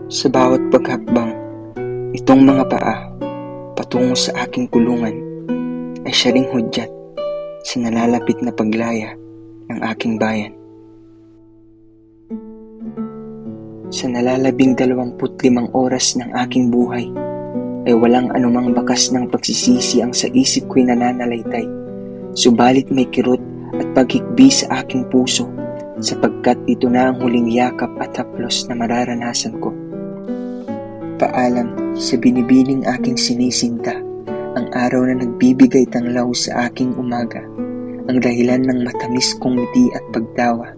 Sa bawat paghakbang, itong mga paa patungo sa aking kulungan ay siya ring hudyat sa nalalapit na paglaya ng aking bayan. Sa nalalabing 25 oras ng aking buhay ay walang anumang bakas ng pagsisisi ang sa isip ko'y nananalaytay, subalit may kirot at paghikbi sa aking puso sapagkat ito na ang huling yakap at haplos na mararanasan ko. Paalam sa binibining aking sinisinta, ang araw na nagbibigay tanglaw sa aking umaga, ang dahilan ng matamis kong ngiti at pagtawa,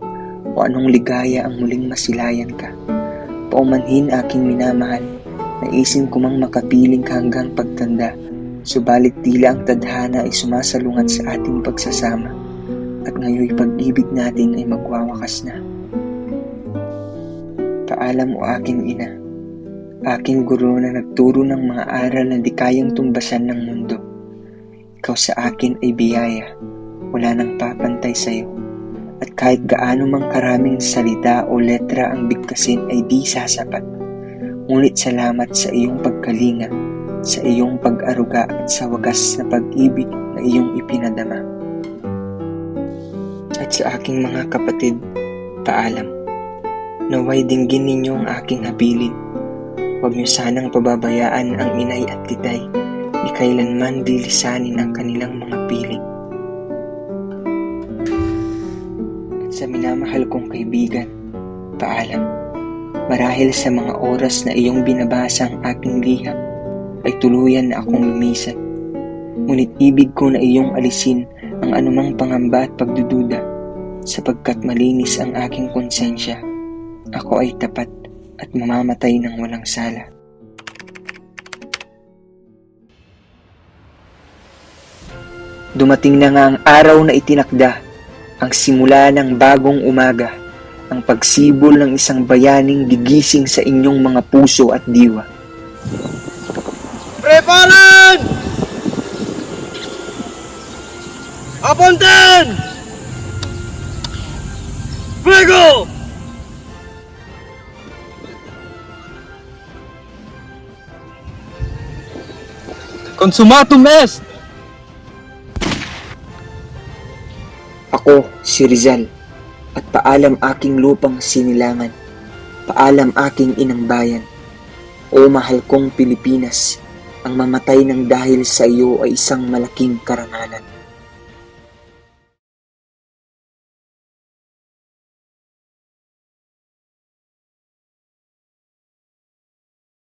o anong ligaya ang muling masilayan ka. Paumanhin aking minamahal, naisin ko mang makapiling ka hanggang pagtanda, subalit tila ang tadhana ay sumasalungat sa ating pagsasama, at ngayoy pag-ibig natin ay magwawakas na. Paalam o aking ina, aking guro na nagturo ng mga aral na di kayang tumbasan ng mundo. Ikaw sa akin ay biyaya, wala nang papantay sa'yo. At kahit gaano mang karaming salita o letra ang bigkasin ay di sasapat. Ngunit salamat sa iyong pagkalinga, sa iyong pag-aruga at sa wagas na pag-ibig na iyong ipinadama. At sa aking mga kapatid, paalam. Naway dinggin ninyo ang aking habilin. Huwag niyo sanang pababayaan ang inay at titay, di kailanman dilisanin ang kanilang mga piling. Sa minamahal kong kaibigan, paalam. Marahil sa mga oras na iyong binabasa ang aking liham, ay tuluyan na akong lumisan. Ngunit ibig ko na iyong alisin ang anumang pangamba at pagdududa, sapagkat malinis ang aking konsensya. Ako ay tapat at mamamatay ng walang sala. Dumating na nga ang araw na itinakda, ang simula ng bagong umaga, ang pagsibol ng isang bayaning gigising sa inyong mga puso at diwa. Preparan! Apuntan! Fuego! Consumatum est! Ako, si Rizal, at paalam aking lupang sinilangan, paalam aking inang bayan. O mahal kong Pilipinas, ang mamatay ng dahil sa iyo ay isang malaking karangalan.